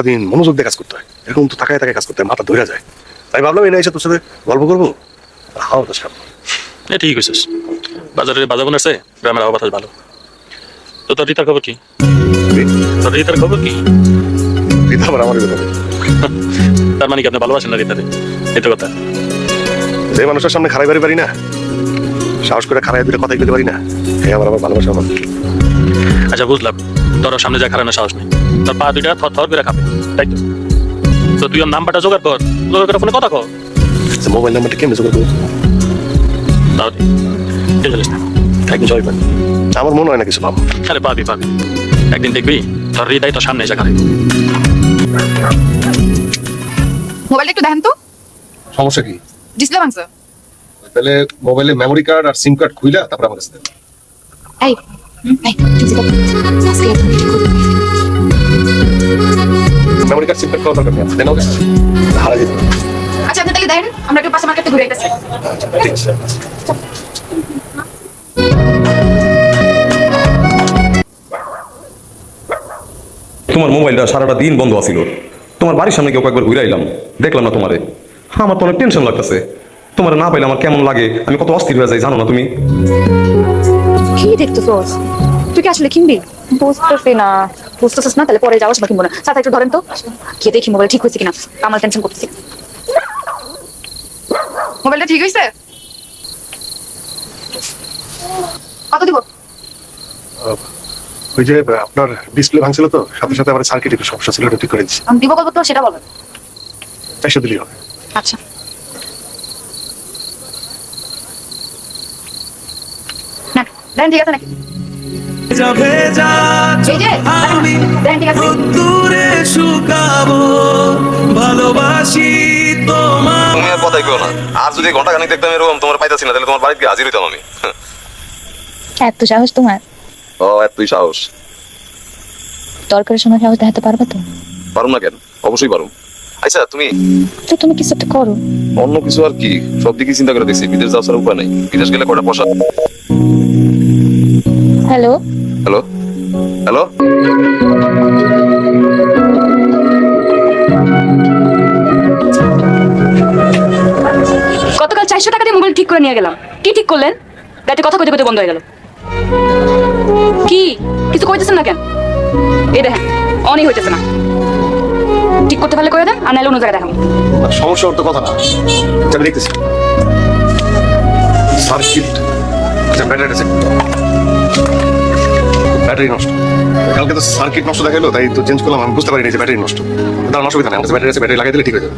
দিন মনোযোগ দিয়ে কাজ করতে হয়, এরকম তো তাকায় তাকায় কাজ করতে হয়, মাথা ধরে যায়। তাই ভাবলাম এই না এসে তোর সাথে গল্প করবো। হাও তো সাপ ঠিক হয়েছিস, বাজারে বাজার আছে, গ্রামের আবহাওয়া বাতাস ভালো। তো তোর রিতার খবর কি? তোর রিতার খবর কি? রিতা আবার আমার ব্যাপারে। তার মানে কি আপনি ভালোবাসেন না রিতারে? এই তো কথা। যে মানুষের সামনে খারাই বাড়ি পারি না, সাহস করে খারাই দুটো কথাই বলতে পারি না, এই আমার আবার ভালোবাসা আমার। আচ্ছা বুঝলাম, তোর সামনে যা খারানোর সাহস নেই, তোর পা দুইটা থর থর করে খাবে, তাই তো? তো তুই ওর নাম্বারটা জোগাড় কর, জোগাড় করে ফোনে কথা কর। মোবাইল নাম্বারটা কেমনে জোগাড় করবো? তাও টেনশন না, একদিন সবাই পাবি। আমার মনে হয় না কিছু পাবো। আরে পাবি পাবি, একদিন দেখবি তোর হৃদয় তোর সামনে এসে খাবে। মোবাইলটা একটু দেখেন তো। সমস্যা কি? ডিসপ্লে ভাঙছে। তাহলে মোবাইলে মেমোরি কার্ড আর সিম কার্ড খুইলা তারপর আমার কাছে দেন। এই এই ঠিক আছে, আজকে মেমোরি কার্ড সিম কার্ড কত টাকা দেন? ওকে হারা যেত। আচ্ছা আপনি তাহলে দেন, আমরা একটু পাশে মার্কেটে ঘুরে আসতেছি। ঠিক আছে। তোমার মোবাইলটা সারাটা দিন বন্ধ আছিল। তোমার বাড়ির সামনে কেউ একবার ঘুরে আইলাম, দেখলাম না তোমারে। আমার তো অনেক টেনশন লাগতেছে। তোমার না পাইলে আমার কেমন লাগে, আমি কত অস্থির হয়ে যাই জানো না তুমি? কি দেখতেছস? তুই কি আসলে কিনবি? বুঝতেছি না। বুঝতেছিস না, তাহলে পরে যাওয়ার সময় কিনবো না। সাথে একটু ধরেন তো, কে দেখি মোবাইল ঠিক হয়েছে কিনা, আমার টেনশন করতেছি। মোবাইলটা ঠিক হয়েছে? কত দিব? ওই যে আপনার ডিসপ্লে ভাঙছিল তো, সাথে সাথে আমার সার্কিট একটু সমস্যা ছিল, ওটা ঠিক করে দিচ্ছি। আমি দিব কত তো সেটা বলবেন। 400 দিলেই হবে। আচ্ছা না দেন, ঠিক আছে নাকি? এই যে দেন, ঠিক আছে। দূরে শুকাবো ভালোবাসি তোমার। তুমি আর কথাই কেউ না। আর যদি ঘন্টা খানিক দেখতাম এরকম তোমার পাইতাছি না, তাহলে তোমার বাড়িতে হাজির হইতাম আমি। এত সাহস তোমার? ও এতই সাহস? দরকারের সময় সাহস দেখাতে পারবে তো? পারুম না কেন? অবশ্যই পারুম। আচ্ছা তুমি তো তুমি কিছু একটা করো। অন্য কিছু আর কি, সব দিকে চিন্তা করে দেখছি, বিদেশ যাওয়ার উপায় নাই। বিদেশ গেলে কটা পয়সা। হ্যালো হ্যালো হ্যালো, গতকাল 400 টাকা দিয়ে মোবাইল ঠিক করে নিয়ে গেলাম। কি ঠিক করলেন? রাতে কথা কইতে কইতে বন্ধ হয়ে গেল। কি কিছু কইতেছেন না কেন? এই দেখেন অনই হইতেছে না। ঠিক করতে পারলে করে দেন, আর নাইলে অন্য জায়গায় দেখাবো। সমস্যা ওর তো কথা না, আমি দেখতেছি। সার্কিট আচ্ছা, ব্যাটারি আছে, ব্যাটারি নষ্ট। কালকে তো সার্কিট নষ্ট দেখালো, তাই তো চেঞ্জ করলাম। আমি বুঝতে পারিনি যে ব্যাটারি নষ্ট। তার অসুবিধা নেই, আমার কাছে ব্যাটারি আছে, ব্যাটারি লাগাই দিলে ঠিক হয়ে যাবে।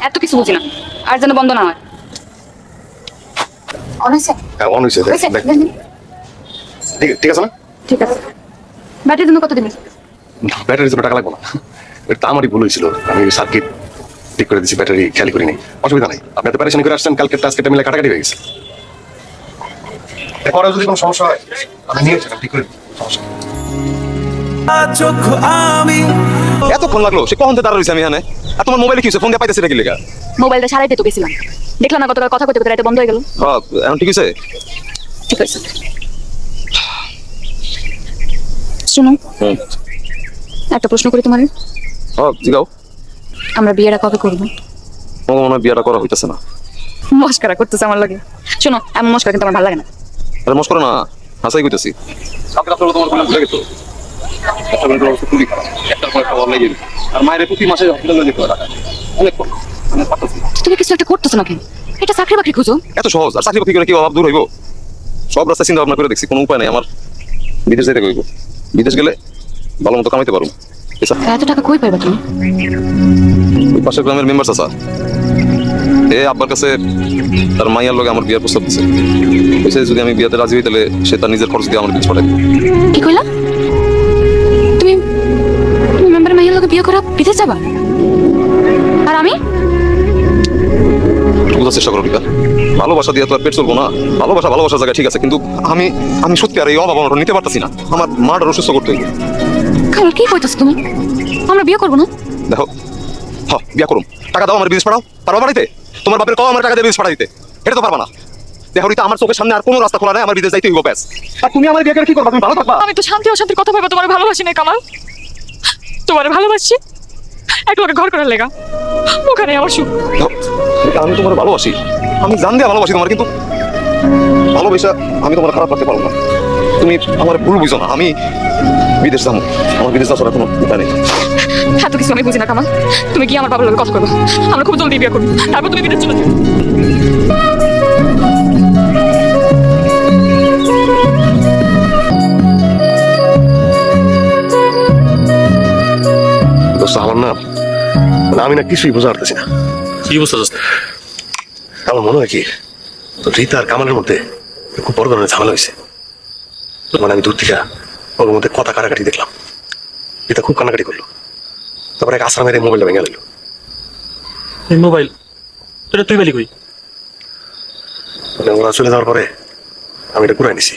এত কিছু বুঝি না, আর যেন বন্ধ না হয়। অন হয়েছে? হ্যাঁ অন হয়েছে, হয়েছে? দেখ। দেন, দেন। ঠিক আছে না? ঠিক আছে। ব্যাটারির জন্য কত দিবেন? ব্যাটারির জন্য টাকা লাগবে না, এটা তো আমারই ভুল হয়েছিল। আমি সার্কিট ঠিক করে দিচ্ছি, ব্যাটারি খেয়াল করিনি। অসুবিধা নাই, আপনি এত প্যারেশানি করে আসছেন, কালকে টাস্কেটা মিলে কাটাকাটি হয়ে গেছে। এরপরে যদি কোনো সমস্যা হয় আমি নিয়ে যাবেন, ঠিক করে দিই, সমস্যা নেই। চোখ আমি এতক্ষণ লাগলো? সে কখন থেকে দাঁড়া রয়েছে আমি এখানে। আর তোমার মোবাইলে কি হচ্ছে? ফোন দিয়ে পাইতেছি নাকি লেখা? মোবাইলটা সারাইতে তো গেছিলাম, দেখলাম না গতকাল কথা কইতে কইতে রাতে বন্ধ হয়ে গেল। এখন ঠিক আছে? ঠিক আছে। শুনো, একটা প্রশ্ন করি তোমার। জিগাও। আমরা বিয়েটা কবে করবো? তোমার মনে হয় বিয়েটা করা হইতেছে না। মস্কারা করতেছে আমার লাগে। শোনো, এমন মস্কারা কিন্তু আমার ভালো লাগে না। আরে মশ করো না, হাসাই কইতেছি। কালকে রাত্রে তোমার কোনো ভুলে গেছো? একটা করে অবস্থা খুবই খারাপ, একটার পর একটা অনলাইন গেল। আর মায়ের প্রতি মাসে হসপিটালে যেতে হয় টাকা। অনেক কম, মানে পারতেছি না। তুমি কিছু একটা করতেছো নাকি? এটা চাকরি বাকরি খুঁজো। এত সহজ? আর চাকরি বাকরি করে কি অভাব দূর হইব? সব রাস্তা চিন্তা ভাবনা করে দেখছি, কোনো উপায় নেই আমার। বিদেশ যেতে হইব, বিদেশ গেলে ভালো মতো কামাইতে পারবো। এত টাকা কই পাইবা তুমি? ওই পাশের গ্রামের মেম্বার চাচা এ আব্বার কাছে তার মাইয়ার লগে আমার বিয়ের প্রস্তাব দিচ্ছে। বলছে যদি আমি বিয়েতে রাজি হই তাহলে সে তার নিজের খরচ দিয়ে আমার বিদেশ পাঠাবে। কি কইলা? তুমি তুমি মেম্বার মাইয়ার লগে বিয়ে করা বিদেশ যাবা? আর আমি? একটু বোঝার চেষ্টা করো টিকা। ভালোবাসা দিয়ে তো আর পেট চলবো না। ভালোবাসা ভালোবাসার জায়গায় ঠিক আছে, কিন্তু আমি আমি সত্যি আর এই অভাব অনটন নিতে পারতেছি না। আমার মাটার অসুস্থ করতে হইবে। কাল কি কইতাছ তুমি? আমরা বিয়ে করবো না? দেখো, বিয়া করুম, টাকা দাও আমার বিদেশ পাঠাও। পারবা বাড়িতে? তোমার বাপের কও আমার টাকা দিয়ে বিদেশ পাঠা দিতে? এটা তো পারবা না। দেখো রিতা, আমার চোখের সামনে আর কোনো রাস্তা খোলা নাই, আমার বিদেশ যাইতে হইব ব্যাস। আর তুমি আমার বিয়ে করে কি করবা? তুমি ভালো থাকবা? আমি তো শান্তি অশান্তির কথা ভাবে তোমার ভালোবাসি না কামাল। তোমার ভালোবাসি এক লোকে ঘর করার লেগা ওখানে আমার সুখ। রিতা, আমি তোমার ভালোবাসি, আমি জান দিয়ে ভালোবাসি তোমার, কিন্তু ভালোবাসা আমি তোমার খারাপ রাখতে পারবো না। তুমি আমার ভুল বুঝো না, আমি বিদেশ যাবো, আমার বিদেশ যাওয়ার কোনো উপায় নেই। এত কিছু আমি বুঝি না কামাল, তুমি কি আমার বাবার লোকে কথা করবো? আমরা খুব জলদি বিয়ে করবো, তারপর তুমি বিদেশ চলে যাবে। দোস্ত আমার না মানে আমি না কিছুই বোঝা পারতেছি না। কি বুঝতে চাস? আমার মনে হয় কি তো রীতা আর কামালের মধ্যে খুব বড় ধরনের ঝামেলা হয়েছে। মানে আমি দূর থেকে ওর মধ্যে কথা কাটাকাটি দেখলাম, রীতা খুব কান্নাকাটি করলো, তারপরে এক আশ্রমের মোবাইলটা ভেঙে দিল। এই মোবাইল তোরা তুই বেলি কই? মানে ওরা চলে যাওয়ার পরে আমি এটা ঘুরাই নিছি,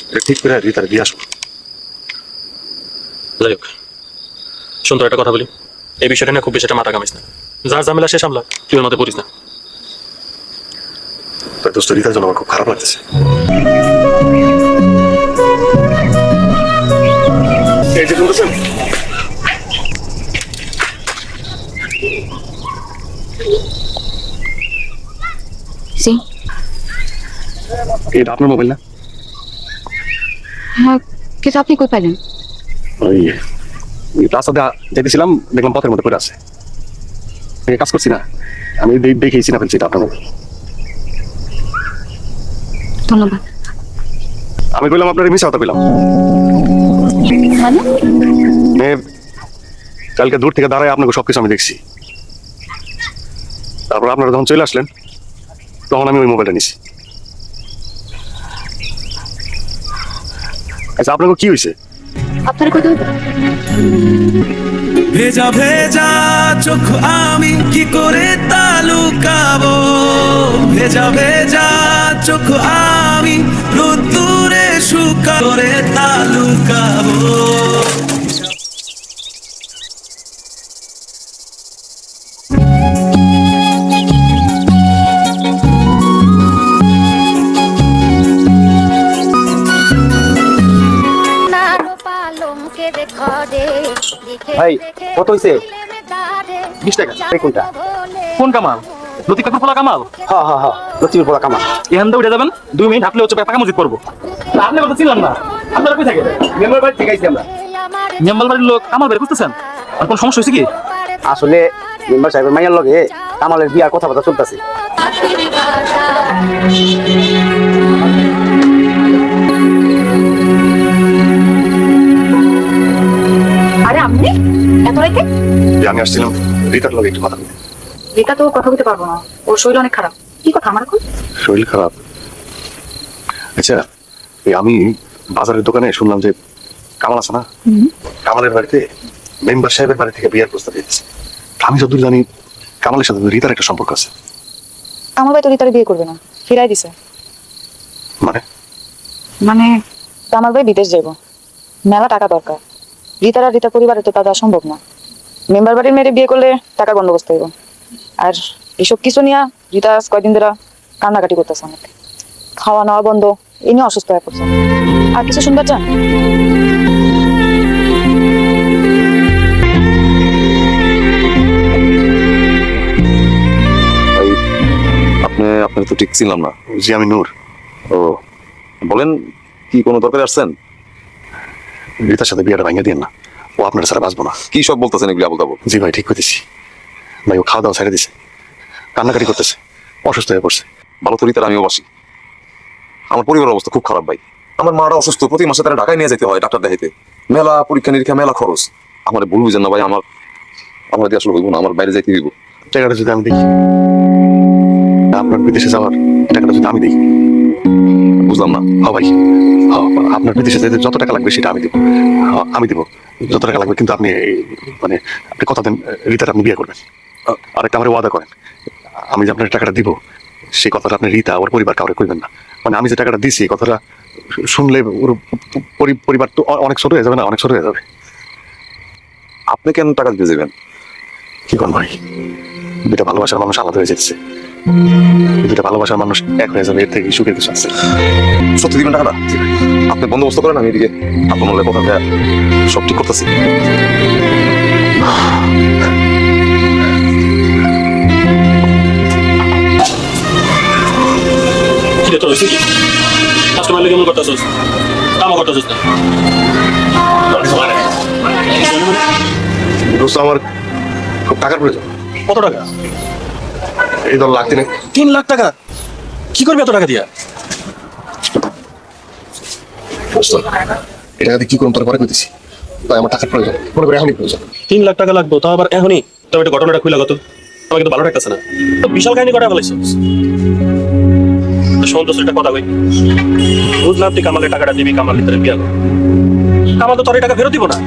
এটা ঠিক করে রীতার দিয়ে আসবো। যাই হোক, শোন তোর একটা কথা বলি, এই বিষয়টা নিয়ে খুব বেশি একটা মাথা কামিস না, যার ঝামেলা সে সামলা, তুই ওর মধ্যে পড়িস না। তাই দোস্ত রীতার জন্য আমার খুব খারাপ লাগতেছে। এই যে শুনতেছেন, জি এটা আপনার মোবাইল না? হ্যাঁ, কিন্তু আপনি কই পাইলেন? ওই রাস্তাতে যেতেছিলাম, দেখলাম পথের মধ্যে পড়ে আছে, এই কাজ করছি না আমি, দেখেছি না ফেলছি এটা আপনার মোবাইল। ধন্যবাদ। আমি কইলাম আপনার মিশা কথা কইলাম। মানে কালকে দূর থেকে দাঁড়ায় আপনাকে সবকিছু আমি দেখছি, তারপর আপনারা যখন চলে আসলেন তখন আমি ওই মোবাইলটা নিছি। আচ্ছা আপনাকে কি হয়েছে? আপনার কই দেব? ভেজা ভেজা চোখ আমি কি করে তা লুকাবো, ভেজা ভেজা চোখ আমি রোদ্দুরে শুকা করে তা লুকাবো। ভাই কত হইছে? 20 টাকা। এই কোনটা? কোন কামাল? লতিক কাকুর পোলা কামাল? হ্যাঁ হ্যাঁ হ্যাঁ, লক্ষ্মীর পোলা কামা। এখান থেকে উঠে যাবেন, 2 মিনিট হাঁটলে হচ্ছে পাকা মসজিদ করবো। আপনি কথা ছিলেন না, আপনারা কই থাকে? মেম্বার বাড়ি থেকে আইছি আমরা। নিয়ামবাল বাড়ির লোক কামাল বাড়ি খুঁজতেছেন, আর কোন সমস্যা হয়েছে কি? আসলে মেম্বার সাহেবের মাইয়ার লগে কামালের বিয়ার কথাবার্তা চলতেছে। আরে আপনি এত রাইতে? যে আমি আসছিলাম রীতার লগে একটু কথা বলতে। রিতা তো কথা বলতে পারবো না, ওর শরীর অনেক খারাপ। কি কথা আমার এখন? শরীর খারাপ? আচ্ছা এই আমি বাজারের দোকানে শুনলাম যে কামাল আছে না, কামালের বাড়িতে মেম্বার সাহেবের বাড়ি থেকে বিয়ের প্রস্তাব দিয়েছে। আমি যতদূর জানি কামালের সাথে রীতার একটা সম্পর্ক আছে। আমার ভাই তো রিতারে বিয়ে করবে না, ফিরাই দিছে। মানে মানে আমার ভাই বিদেশ যাইব, মেলা টাকা দরকার। রিতার আর রিতা পরিবারে তো তা দেওয়া সম্ভব না। মেম্বার বাড়ির মেয়েরে বিয়ে করলে টাকা বন্দোবস্ত হইব। আর এসব কিছু নিয়ে রিতা আজ কয়দিন ধরে কান্নাকাটি করতেছে অনেক, খাওয়া নেওয়া বন্ধ, এই নিয়ে অসুস্থ হয়ে পড়ছে। আর কিছু শুনতে চান? আপনার তো ঠিক ছিলাম না। জি আমি নূর। ও বলেন, কি কোনো দরকারে আসছেন? রীতার সাথে বিয়েটা ভাঙিয়ে দিন না, ও আপনার ছাড়া বাঁচবো না। কি সব বলতেছেন এগুলি আবল তাবল? জি ভাই ঠিক করতেছি ভাই, ও খাওয়া দাওয়া ছেড়ে দিছে, কান্নাকাটি করতেছে, অসুস্থ হয়ে পড়ছে। ভালো তো রিতার আমিও বাসি। আমার পরিবারের অবস্থা খুব খারাপ ভাই। আমার মারা অসুস্থ, প্রতি মাসে তারা ঢাকায় নিয়ে যেতে হয় ডাক্তার দেখাইতে, মেলা পরীক্ষা নিরীক্ষা, মেলা খরচ। আমার ভুল বুঝেন না ভাই, আমার দিয়ে আসলে হইব না, আমার বাইরে যাইতে হইব। টাকাটা যদি আমি দেখি, আপনার বিদেশে যাওয়ার টাকাটা যদি আমি দিই। বুঝলাম না। হ্যাঁ ভাই, হ্যাঁ আপনার বিদেশে যেতে যত টাকা লাগবে সেটা আমি দিব। হ্যাঁ, আমি দিব যত টাকা লাগবে, কিন্তু আপনি মানে আপনি কথা দেন রীতার আপনি বিয়ে করবেন। আরেকটা আমার ওয়াদা করেন, আমি যে আপনার টাকাটা দিব সেই কথাটা আপনি রীতা ওর পরিবার কাউরে কইবেন না। মানে আমি যে টাকাটা দিছি, এই কথাটা শুনলে ওর পরিবার তো অনেক ছোট হয়ে যাবে না, অনেক ছোট হয়ে যাবে। আপনি কেন টাকা দিতে যাবেন? কি করেন ভাই, দুটা ভালোবাসার মানুষ আলাদা হয়ে যেতেছে, দুটা ভালোবাসার মানুষ এক হয়ে যাবে, এর থেকে সুখের কিছু আছে? সত্যি দিবেন টাকাটা? আপনি বন্দোবস্ত করেন, আমি এদিকে আপনার মনে কথা দেয়া সব ঠিক করতেছি। কি রে তোর হয়েছে কি? কাস্টমার লেগে মন করতেছিস, কামও করতেছিস না। দোস্ত, আমার খুব টাকার প্রয়োজন। কত টাকা? এই ধর লাখ তিনেক। 3 লাখ টাকা? কি করবি এত টাকা দিয়া? দোস্ত, এই টাকা দিয়ে কি করুন তোর পরে কইতেছি, তাই আমার টাকার প্রয়োজন, মনে করে এখনই প্রয়োজন। 3 লাখ টাকা লাগবে, তাও আবার এখনই? তবে একটা ঘটনাটা খুলে গত, আমাকে তো ভালো লাগতেছে না। তো বিশাল কাহিনী করা ফেলাইছিস। সন্তোষ একটা কথা কই, বুঝলাম তুই কামালের টাকাটা দিবি, কামাল ভিতরে বিয়া করবি। কামাল তো তোর এই টাকা ফেরত দিব না।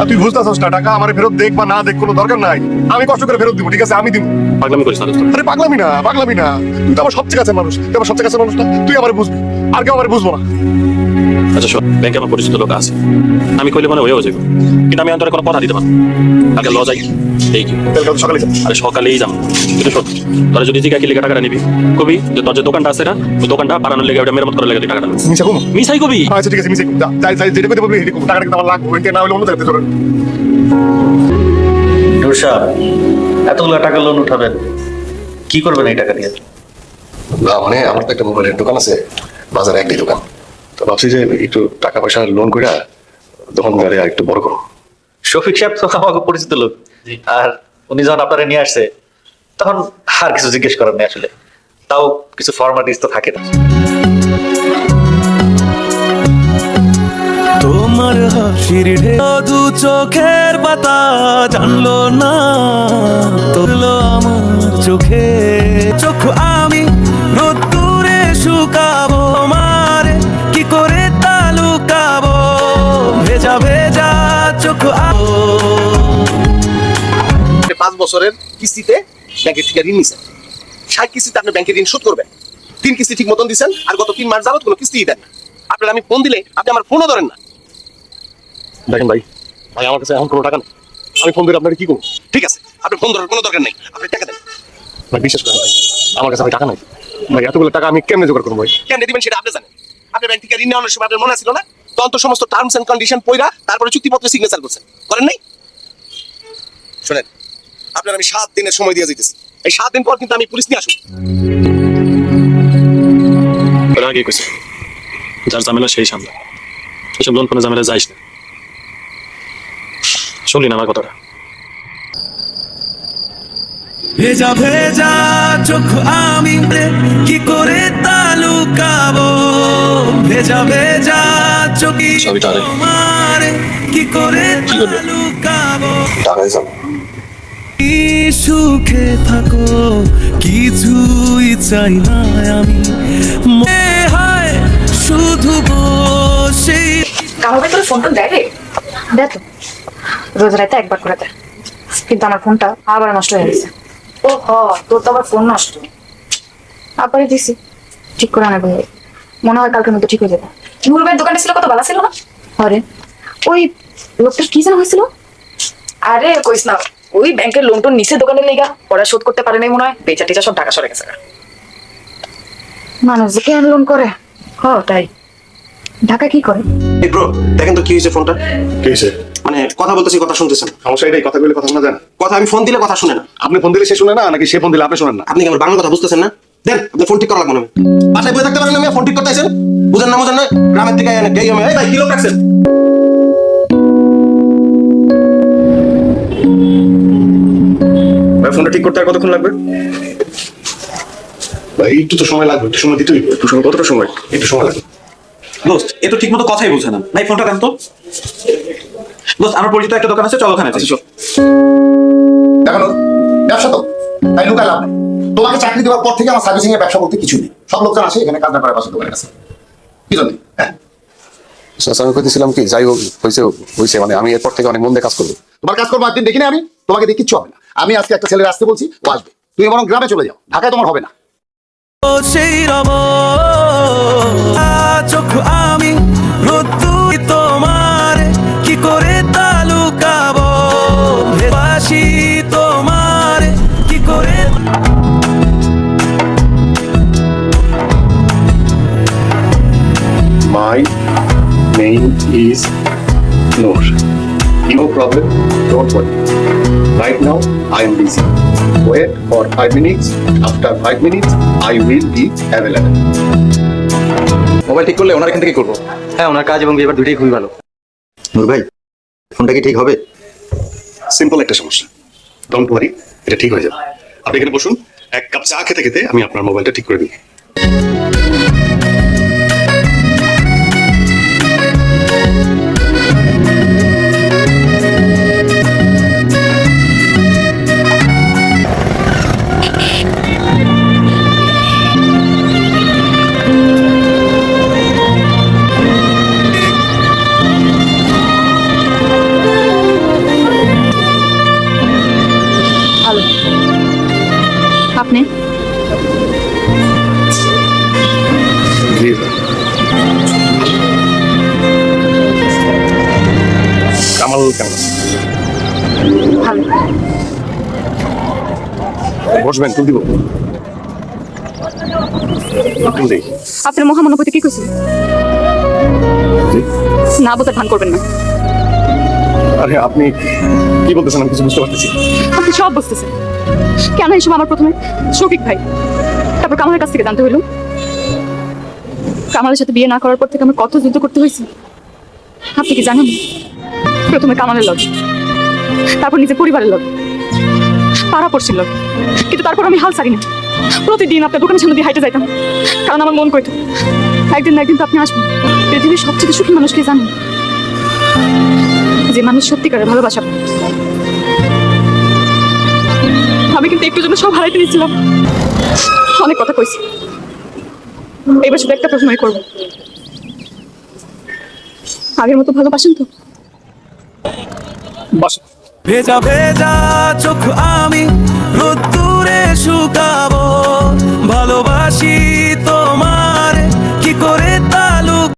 আর তুই বুঝতেছস না, টাকা আমার ফেরত দেখ বা না দেখ কোনো দরকার নাই, আমি কষ্ট করে ফেরত দিব, ঠিক আছে? আমি দিব। পাগলামি করিস না দোস্ত। আরে পাগলামি না, পাগলামি না। তুই তো আমার সবচেয়ে কাছে মানুষ, তুই আমার সবচেয়ে কাছে মানুষ না, তুই আমার বুঝবি, আর কেউ আমার বুঝবো না। আচ্ছা শোন, ব্যাংকে আমার পরিচিত লোক আছে, আমি কইলে মনে হয়েও যাবো, কিন্তু আমি অন্তরে কোনো কথা দিতে পারবো না। কালকে ল যাই, এই কি তাহলে কাল সকালে যাবো। আরে সকালেই যাবো। কিন্তু শোন, তোরা যদি জিজ্ঞা কি লেগে টাকাটা নিবি, কবি যে তোর যে দোকানটা আছে না, ওই দোকানটা বাড়ানোর লেগে ওটা মেরামত করার লেগে তুই টাকাটা নিবি। মিশা কমু? মিসাই কবি। আচ্ছা ঠিক আছে, মিশে কমু। যাই যাই, যেটা করতে বলবি সেটা কমু। টাকাটা কিন্তু আমার লাগবে, ওইটা না হলে অন্য জায়গাতে চলেন। রুষা, এতগুলো টাকা লোন উঠাবেন, কি করবেন এই টাকা দিয়ে? না মানে আমার তো একটা মোবাইলের দোকান আছে, বাজারে একটাই দোকান, তো ভাবছি যে একটু টাকা পয়সা লোন করে দোকান করে আর একটু বড় করো। শফিক সাহেব তো আমাকে পরিচিত লোক, আর উনি যখন আপনারা নিয়ে আসছে তখন আর কিছু জিজ্ঞেস করার নেই আসলে, তাও কিছু ফর্মালিটিস তো থাকে না। তোমার হাসির দু চোখের পাতা জানলো না, তোলো আমার চোখে চোখ, আমি রোদ্দুরে শুকাবো, মারে কি করে তালুকাবো, ভেজা ভেজা চোখ 5 বছরের কিস্তিতে ব্যাংকের থেকে ঋণ নিছেন, 60 কিস্তিতে আপনি ব্যাংকের ঋণ শোধ করবেন। 3 কিস্তি ঠিক মতন দিচ্ছেন, আর গত 3 মাস যাবত কোনো কিস্তিই দেন না। আপনার আমি ফোন দিলে আপনি আমার ফোনও ধরেন না। দেখেন ভাই, ভাই আমার কাছে এখন কোনো টাকা নেই, আমি ফোন করে আপনার কি করবো? ঠিক আছে, আপনি ফোন ধরার কোনো দরকার নেই, আপনি টাকা দেন। ভাই বিশ্বাস করেন ভাই, আমার কাছে ভাই টাকা নাই ভাই, এতগুলো টাকা আমি কেমনে জোগাড় করবো ভাই? কেন দিবেন সেটা আপনি জানেন। আপনি ব্যাংক থেকে ঋণ নেওয়ার সময় আপনার মনে ছিল না, তখন তো সমস্ত টার্মস এন্ড কন্ডিশন পড়া তারপরে চুক্তিপত্রে সিগনেচার করছেন, করেন নাই? শোনেন, আপনার আমি 7 দিনের সময় দিয়ে যেতেছি, এই 7 দিন পর কিন্তু আমি পুলিশ নিয়ে আসবো। তোরা আগে কইছে যার ঝামেলা সেই সামলা, এসব লোন ফোনে ঝামেলা যাইস না। শুনলি না আমার কথাটা? ভেজা ভেজা চোখ, আমি কি করে তালুকাবো, ভেজা ভেজা চোখ, সবই তারে। তোমারে কি করে কি করবে? তালুকাবো, টাকাই যাবো। কি সুখে থাকো, কিছুই চাই না আমি, মনে হয় শুধু বসে। কামাল ভাই তোর ফোন টোন দেয় রে? দেয় তো, রোজ রাতে একবার করে দেয়, কিন্তু আমার ফোনটা আবার নষ্ট হয়ে গেছে। ও হ, তোর তো আবার ফোন নষ্ট। আবারই দিছি, ঠিক করে আনার ভাই, মনে হয় কালকের মধ্যে ঠিক হয়ে যাবে। নুরুল ভাইয়ের দোকানে ছিল, কত ভালো ছিল না? আরে ওই লোকটার কি যেন হয়েছিল? আরে কইস না, ওই ব্যাংকের লোন টোন নিচে দোকানের লেগা ওরা শোধ করতে পারে নাই মনে হয়, বেচা টেচা সব টাকা সরে গেছে। মানুষ যে কেন লোন করে, হ তাই। ঢাকা কি করে? এই ব্রো, দেখেন তো কি হয়েছে ফোনটা। কি হয়েছে? মানে কথা বলতেছি, কথা শুনতেছেন? সমস্যা এটাই, কথা বলে কথা শোনা যায় না। কথা আমি ফোন দিলে কথা শুনে না। আপনি ফোন দিলে সে শুনে না, নাকি সে ফোন দিলে আপনি শোনেন না? আপনি কি আমার বাংলা কথা বুঝতেছেন না? দেন, আপনি ফোন ঠিক করা লাগবে না। বাসায় বসে থাকতে পারেন না, ফোন ঠিক করতে আইছেন, বুঝেন না বুঝেন না? গ্রামের থেকে গেই আমি, এই ভাই কি লোক রাখছেন? ভাই ফোনটা ঠিক করতে আর কতক্ষণ লাগবে? ভাই একটু তো সময় লাগবে, একটু সময় দিতে হইবে। একটু সময়, কতটা সময়? একটু সময় লাগবে। দোস্ত এ তো ঠিক মতো কথাই বলছে না, ভাই ফোনটা কেন তো? দোস্ত আমার পরিচিত একটা দোকান আছে, চলো ওখানে যাই। দেখো ব্যবসা তো তাই লুকায় লাভ নেই। তোমাকে চাকরি দেওয়ার পর থেকে আমার সার্ভিসিং এর ব্যবসা বলতে কিছু নেই, সব লোকজন আসে এখানে কাজ না করে পাশে দোকানের কাছে। কি জন্য? হ্যাঁ, আমি কইতেছিলাম কি, যাই হোক হয়েছে হয়েছে, মানে আমি এরপর থেকে অনেক মন দিয়ে কাজ করবো। তোমার কাজ করবো একদিন দেখিনি আমি, তোমাকে দিয়ে কিচ্ছু হবে না। আমি আজকে একটা ছেলের আসতে বলছি, ও আসবে। তুমি বরং গ্রামে চলে যাও, ঢাকায় তোমার হবে না। সেই রব চোখ, আমি রোদ্দুর তোমারে কি করে তালুকাবো, বাসি তোমারে কি করে problem, don't worry. Right now, I am busy. Wait for 5 minutes. After 5 minutes, I will be available. Mobile ঠিক করলে ওনার এখান থেকে করবো। হ্যাঁ, ওনার কাজ এবং বিহেভিয়ার দুটোই খুবই ভালো। নূর ভাই, ফোনটা কি ঠিক হবে? সিম্পল একটা সমস্যা, ডোন্ট ওয়ারি, এটা ঠিক হয়ে যাবে। আপনি এখানে বসুন, এক কাপ চা খেতে খেতে আমি আপনার মোবাইলটা ঠিক করে দিই। ভালো। আপনি? কামাল কেমন আছে? ভালো। বসবেন, তুল দিব। তুল দেই। আপনার মহামানবতে কি কইছিল? না বোঝার ভান করবেন না। আরে আপনি কি বলতেছেন আমি কিছু বুঝতে পারতেছি। আপনি সব বুঝতেছেন। কেন এইসব আমার প্রথমে শফিক ভাই, তারপর কামালের কাছ থেকে জানতে হইল। কামালের সাথে বিয়ে না করার পর থেকে আমার কত যুদ্ধ করতে হয়েছে আপনি কি জানেন? প্রথমে কামালের লগে, তারপর নিজের পরিবারের লগে, পাড়া পড়ছিল লগে, কিন্তু তারপর আমি হাল ছাড়ি না। প্রতিদিন আপনার দোকানের সামনে দিয়ে হাইটে যাইতাম, কারণ আমার মন কইতো একদিন না একদিন তো আপনি আসবেন। পৃথিবীর সবচেয়ে সুখী মানুষকে জানেন, যে মানুষ সত্যিকারের ভালোবাসা পায়। আমি কিন্তু একটু জন্য সব হারাইতে নিয়েছিলাম। অনেক কথা কইছি, এবার শুধু একটা প্রশ্নই করবো, আগের মতো ভালোবাসেন তো? বাস ভেজা ভেজা চোখ